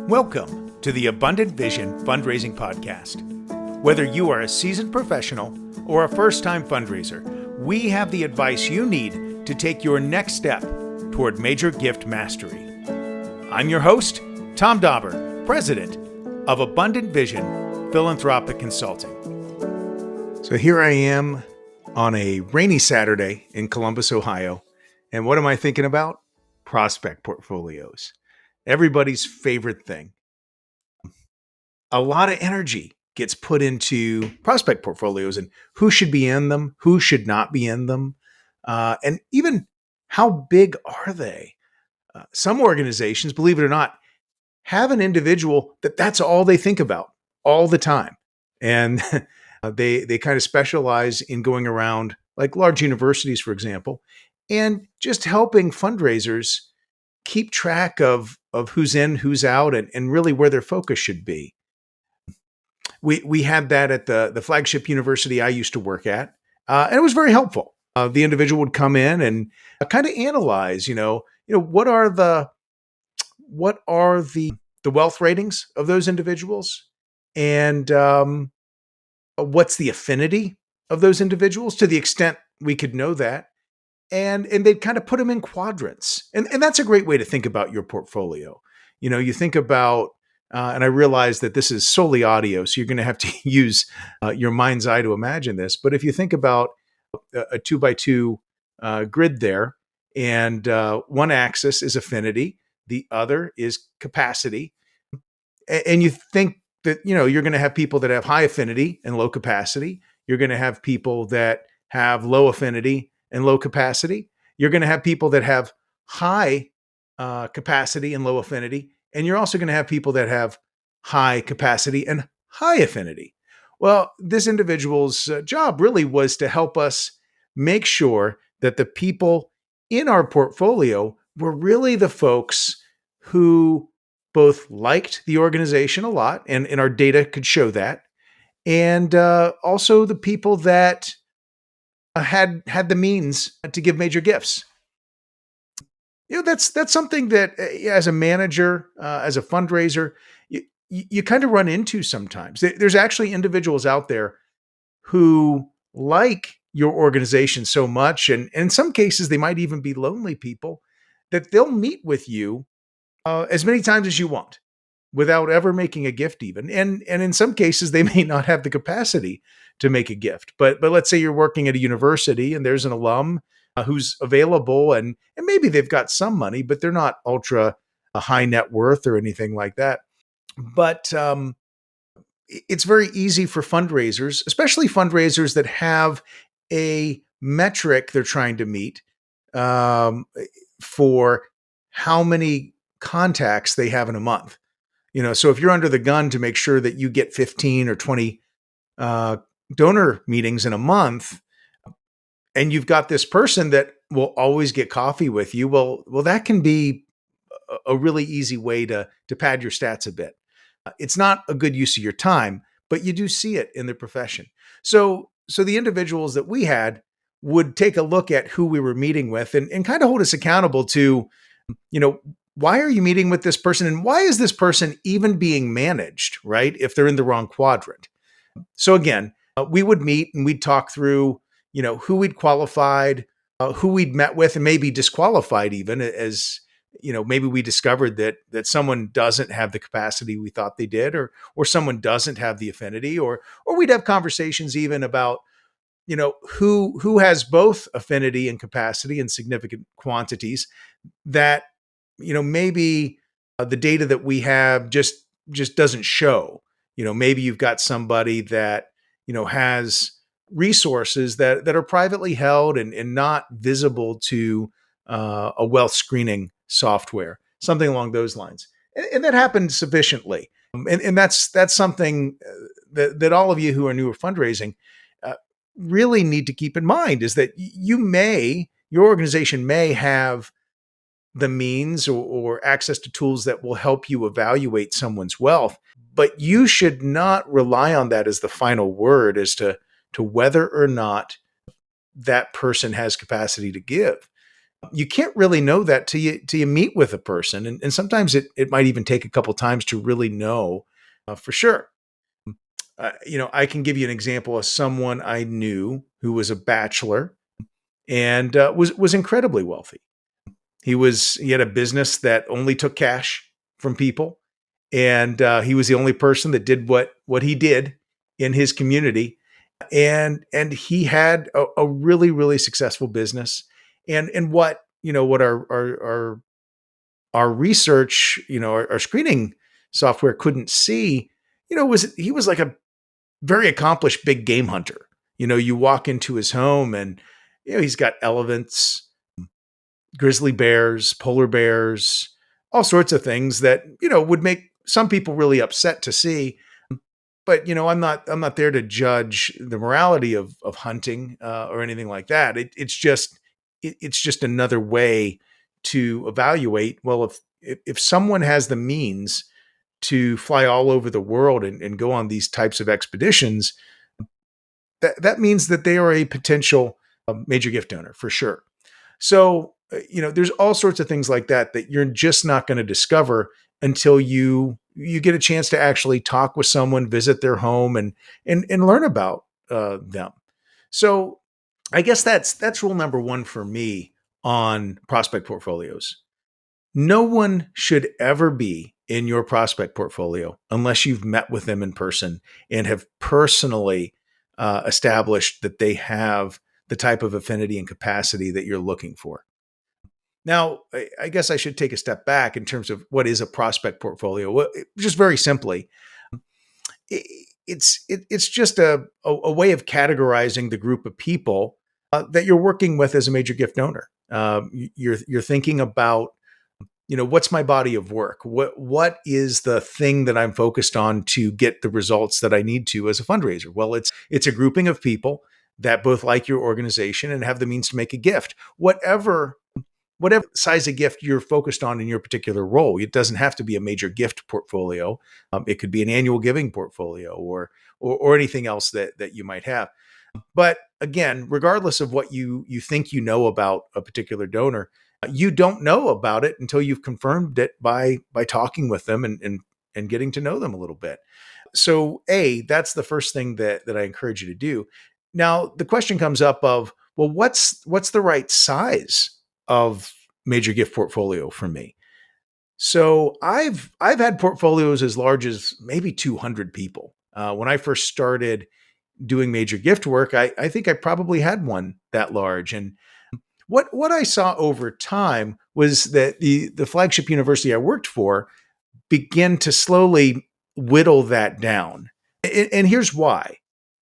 Welcome to the Abundant Vision Fundraising Podcast. Whether you are a seasoned professional or a first-time fundraiser, we have the advice you need to take your next step toward major gift mastery. I'm your host, Tom Dauber, President of Abundant Vision Philanthropic Consulting. So here I am on a rainy Saturday in Columbus, Ohio. And what am I thinking about? Prospect portfolios. Everybody's favorite thing. A lot of energy gets put into prospect portfolios and who should be in them, who should not be in them, and even how big are they? Some organizations, believe it or not, have an individual that's all they think about all the time. And they kind of specialize in going around, like large universities, for example, and just helping fundraisers keep track of who's in, who's out, and really where their focus should be. We had that at the flagship university I used to work at, and it was very helpful. The individual would come in and kind of analyze, what are the wealth ratings of those individuals, and what's the affinity of those individuals to the extent we could know that. And they'd kind of put them in quadrants. And that's a great way to think about your portfolio. You think about, and I realize that this is solely audio, so you're going to have to use your mind's eye to imagine this. But if you think about a 2x2 grid there, and one axis is affinity, the other is capacity. And you think that, you're going to have people that have high affinity and low capacity. You're going to have people that have low affinity and low capacity. You're going to have people that have high capacity and low affinity. And you're also going to have people that have high capacity and high affinity. Well, this individual's job really was to help us make sure that the people in our portfolio were really the folks who both liked the organization a lot, and our data could show that, and also the people that had the means to give major gifts. That's something that as a manager, as a fundraiser, you kind of run into sometimes. There's actually individuals out there who like your organization so much, and in some cases they might even be lonely people, that they'll meet with you as many times as you want without ever making a gift even. And in some cases, they may not have the capacity to make a gift. But let's say you're working at a university and there's an alum who's available, and maybe they've got some money, but they're not ultra high net worth or anything like that. But it's very easy for fundraisers, especially fundraisers that have a metric they're trying to meet for how many contacts they have in a month. So if you're under the gun to make sure that you get 15 or 20 donor meetings in a month, and you've got this person that will always get coffee with you, well, that can be a really easy way to pad your stats a bit. It's not a good use of your time, but you do see it in the profession. So the individuals that we had would take a look at who we were meeting with and kind of hold us accountable to, why are you meeting with this person? And why is this person even being managed, right? If they're in the wrong quadrant. So again, we would meet and we'd talk through, who we'd qualified, who we'd met with, and maybe disqualified even, as, maybe we discovered that someone doesn't have the capacity we thought they did, or someone doesn't have the affinity, or we'd have conversations even about, who has both affinity and capacity in significant quantities that, maybe the data that we have just doesn't show. Maybe you've got somebody that, has resources that are privately held and not visible to a wealth screening software, something along those lines. And that happened sufficiently. And that's something that all of you who are newer fundraising really need to keep in mind, is that your organization may have the means or access to tools that will help you evaluate someone's wealth, but you should not rely on that as the final word as to whether or not that person has capacity to give. You can't really know that till you meet with a person, and sometimes it might even take a couple times to really know for sure. I can give you an example of someone I knew who was a bachelor and was incredibly wealthy. He had a business that only took cash from people, and he was the only person that did what he did in his community, and he had a really really successful business. And what our research, our screening software couldn't see, was he was like a very accomplished big game hunter. You walk into his home and he's got elephants, grizzly bears, polar bears, all sorts of things that would make some people really upset to see. But I'm not there to judge the morality of hunting or anything like that. It's just another way to evaluate. Well, if someone has the means to fly all over the world and go on these types of expeditions, that means that they are a potential major gift donor for sure. So, there's all sorts of things like that you're just not going to discover until you get a chance to actually talk with someone, visit their home, and learn about them. So, I guess that's rule number one for me on prospect portfolios. No one should ever be in your prospect portfolio unless you've met with them in person and have personally established that they have the type of affinity and capacity that you're looking for. Now, I guess I should take a step back in terms of what is a prospect portfolio. Well, just very simply, it's just a way of categorizing the group of people that you're working with as a major gift donor. You're thinking about, what's my body of work? What is the thing that I'm focused on to get the results that I need to as a fundraiser? Well, it's a grouping of people that both like your organization and have the means to make a gift. Whatever size of gift you're focused on in your particular role. It doesn't have to be a major gift portfolio. It could be an annual giving portfolio or anything else that you might have. But again, regardless of what you think about a particular donor, you don't know about it until you've confirmed it by talking with them and getting to know them a little bit. So, that's the first thing that I encourage you to do. Now, the question comes up of, well, what's the right size of major gift portfolio for me? So I've had portfolios as large as maybe 200 people. When I first started doing major gift work, I think I probably had one that large. And what I saw over time was that the flagship university I worked for began to slowly whittle that down. And here's why.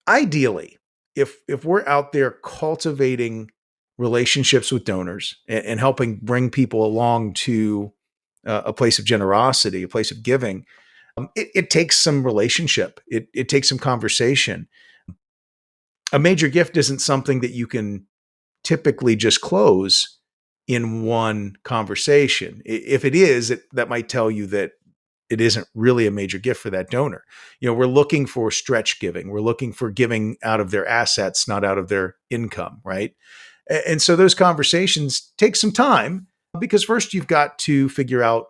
Ideally, if we're out there cultivating relationships with donors and helping bring people along to a place of generosity, a place of giving, it takes some relationship. It takes some conversation. A major gift isn't something that you can typically just close in one conversation. If it is, that might tell you that it isn't really a major gift for that donor. We're looking for stretch giving. We're looking for giving out of their assets, not out of their income, right? And so those conversations take some time because first you've got to figure out,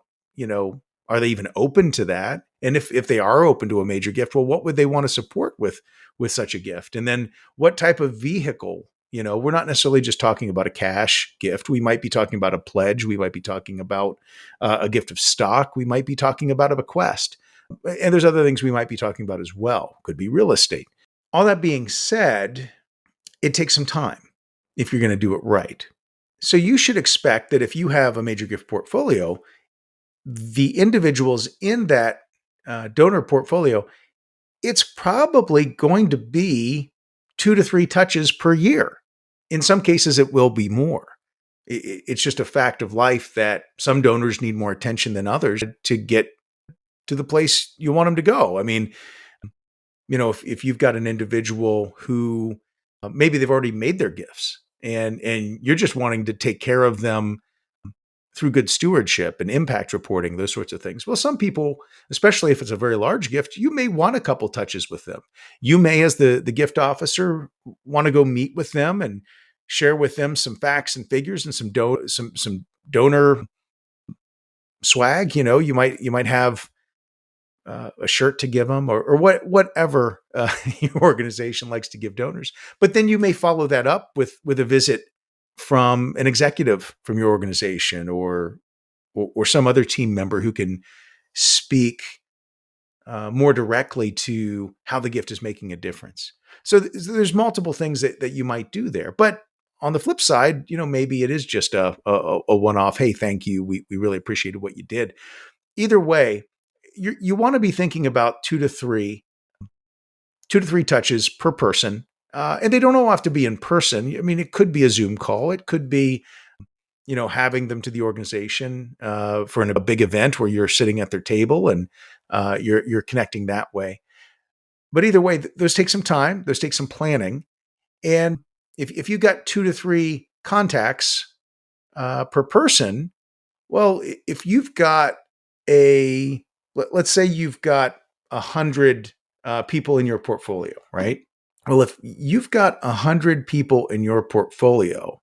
are they even open to that? And if they are open to a major gift, well, what would they want to support with such a gift? And then what type of vehicle? We're not necessarily just talking about a cash gift. We might be talking about a pledge. We might be talking about a gift of stock. We might be talking about a bequest. And there's other things we might be talking about as well. Could be real estate. All that being said, it takes some time if you're going to do it right. So you should expect that if you have a major gift portfolio, the individuals in that donor portfolio, it's probably going to be 2 to 3 touches per year. In some cases, it will be more. It's just a fact of life that some donors need more attention than others to get to the place you want them to go. I mean, if you've got an individual who maybe they've already made their gifts and you're just wanting to take care of them through good stewardship and impact reporting, those sorts of things. Well, some people, especially if it's a very large gift, you may want a couple touches with them. You may, as the gift officer, want to go meet with them and share with them some facts and figures and some donor swag. You might have a shirt to give them, or whatever your organization likes to give donors. But then you may follow that up with a visit from an executive from your organization, or some other team member who can speak more directly to how the gift is making a difference. So there's multiple things that you might do there. But on the flip side, maybe it is just a one-off. Hey, thank you. We really appreciated what you did. Either way, you want to be thinking about two to three touches per person. And they don't all have to be in person. I mean, it could be a Zoom call. It could be, having them to the organization for a big event where you're sitting at their table and you're connecting that way. But either way, those take some time. Those take some planning. And if you got two to three contacts per person, well, if you've got let's say you've got 100 people in your portfolio, right? Well, if you've got 100 people in your portfolio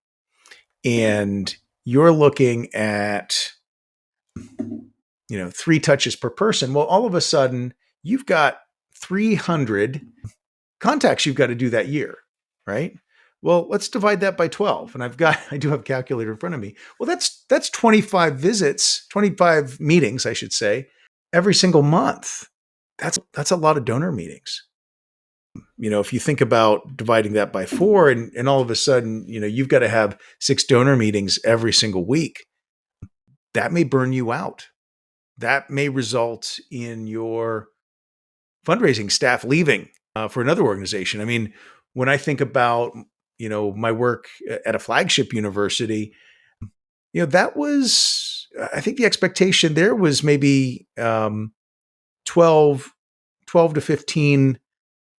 and you're looking at, three touches per person, well, all of a sudden you've got 300 contacts you've got to do that year, right? Well, let's divide that by 12. And I do have a calculator in front of me. Well, that's 25 visits, 25 meetings, I should say, every single month. That's a lot of donor meetings. If you think about dividing that by 4 and all of a sudden, you've got to have 6 donor meetings every single week, that may burn you out. That may result in your fundraising staff leaving for another organization. I mean, when I think about, my work at a flagship university, that was, I think the expectation there was maybe 12 to 15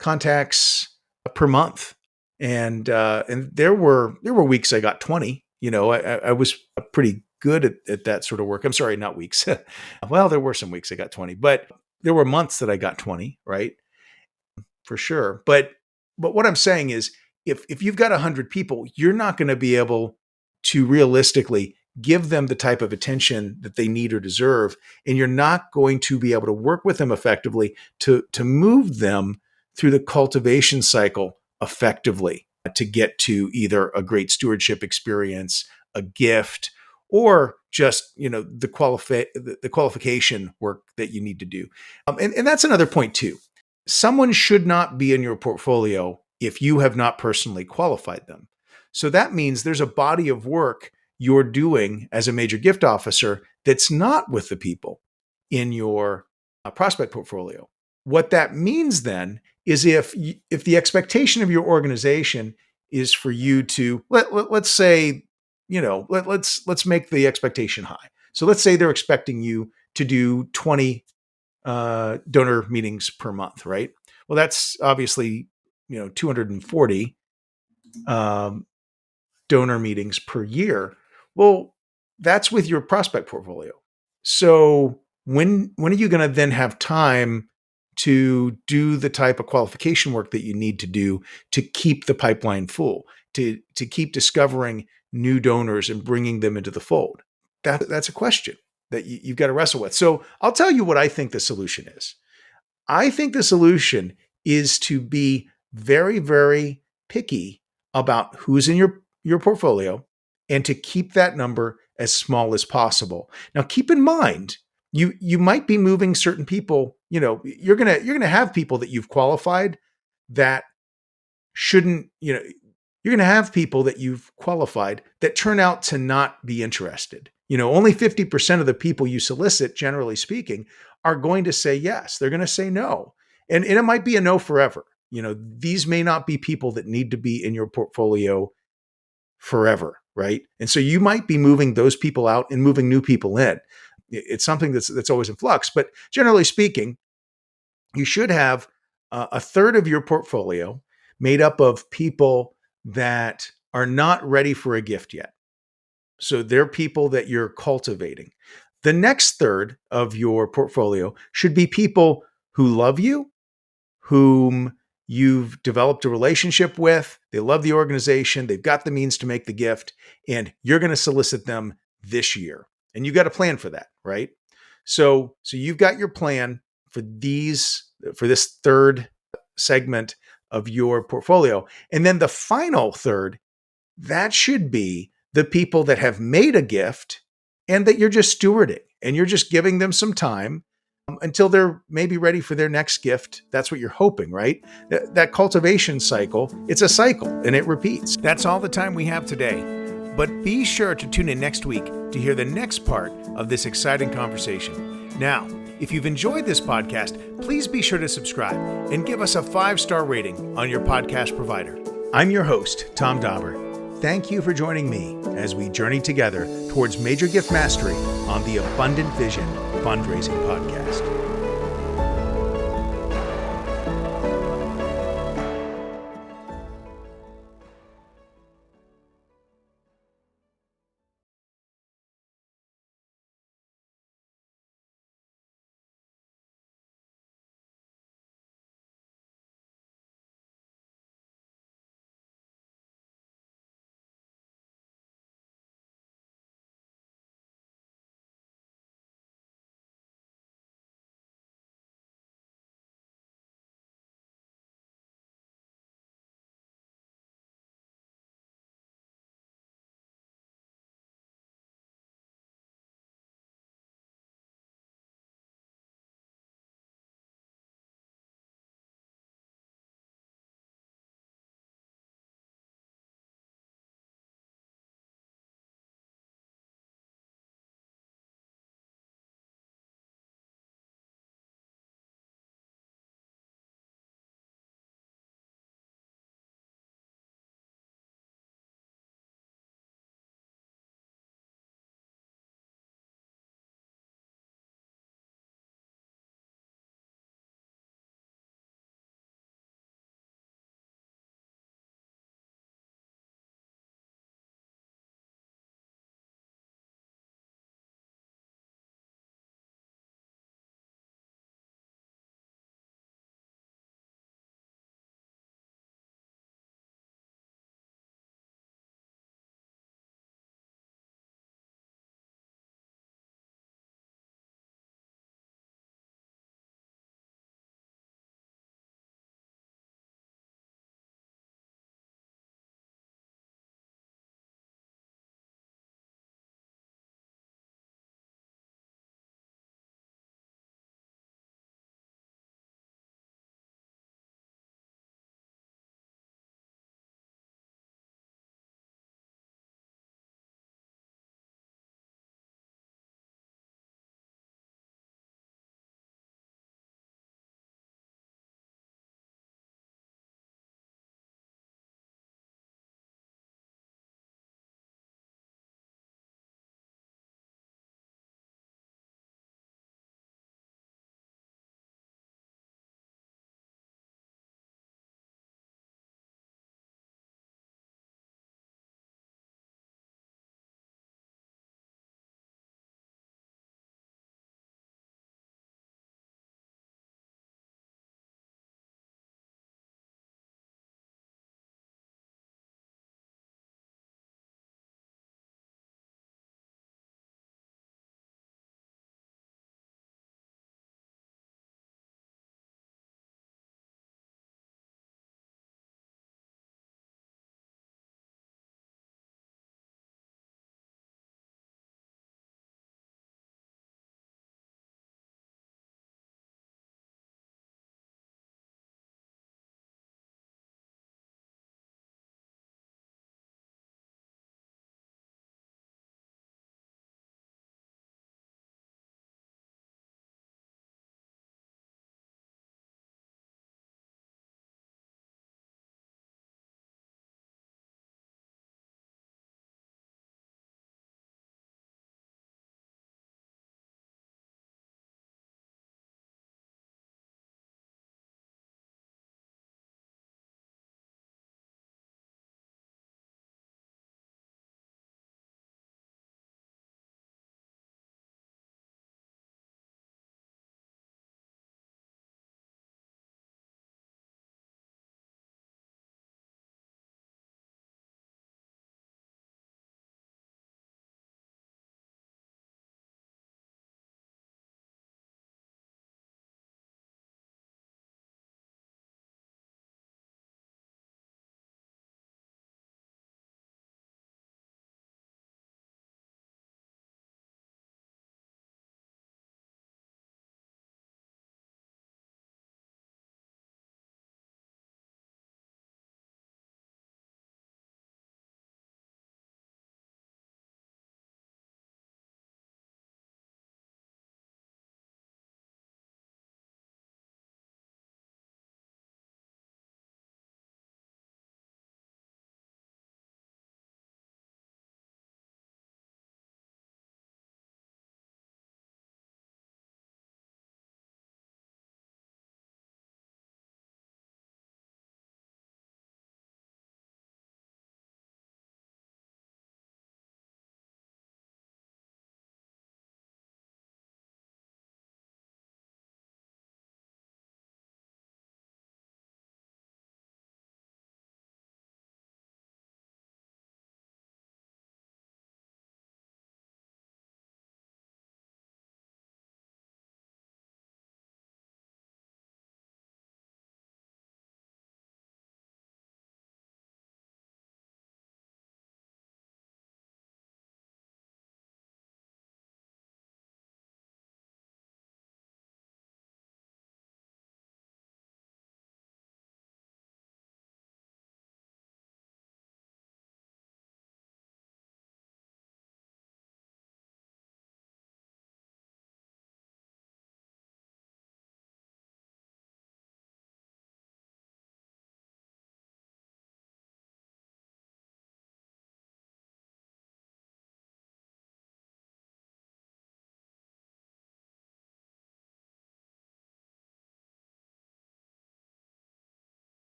contacts per month. And there were weeks I got 20. I was pretty good at that sort of work. I'm sorry, not weeks. Well, there were some weeks I got 20, but there were months that I got 20, right? For sure. But what I'm saying is, if you've got 100 people, you're not going to be able to realistically give them the type of attention that they need or deserve, and you're not going to be able to work with them effectively to move them through the cultivation cycle effectively to get to either a great stewardship experience, a gift, or just the qualification work that you need to do. And that's another point too. Someone should not be in your portfolio if you have not personally qualified them. So that means there's a body of work you're doing as a major gift officer that's not with the people in your prospect portfolio. What that means then is if the expectation of your organization is for you to let's say, let's make the expectation high. So let's say they're expecting you to do 20 donor meetings per month, right? Well, that's obviously 240 donor meetings per year. Well, that's with your prospect portfolio. So when are you going to then have time to do the type of qualification work that you need to do to keep the pipeline full, to keep discovering new donors and bringing them into the fold? That's a question that you've got to wrestle with. So I'll tell you what I think the solution is. I think the solution is to be very, very picky about who's in your portfolio and to keep that number as small as possible. Now, keep in mind, you might be moving certain people. You're gonna have people that you've qualified that shouldn't. You're gonna have people that you've qualified that turn out to not be interested. Only 50% of the people you solicit, generally speaking, are going to say yes. They're going to say no. And it might be a no forever. These may not be people that need to be in your portfolio forever, right? And so you might be moving those people out and moving new people in. It's something that's always in flux. But generally speaking, you should have a third of your portfolio made up of people that are not ready for a gift yet. So they're people that you're cultivating. The next third of your portfolio should be people who love you, whom you've developed a relationship with, they love the organization, they've got the means to make the gift, and you're going to solicit them this year. And you've got a plan for that, right? So you've got your plan for this third segment of your portfolio. And then the final third, that should be the people that have made a gift and that you're just stewarding and you're just giving them some time until they're maybe ready for their next gift. That's what you're hoping, right? That cultivation cycle, it's a cycle and it repeats. That's all the time we have today. But be sure to tune in next week to hear the next part of this exciting conversation. Now, if you've enjoyed this podcast, please be sure to subscribe and give us a 5-star rating on your podcast provider. I'm your host, Tom Dauber. Thank you for joining me as we journey together towards major gift mastery on the Abundant Vision Fundraising Podcast.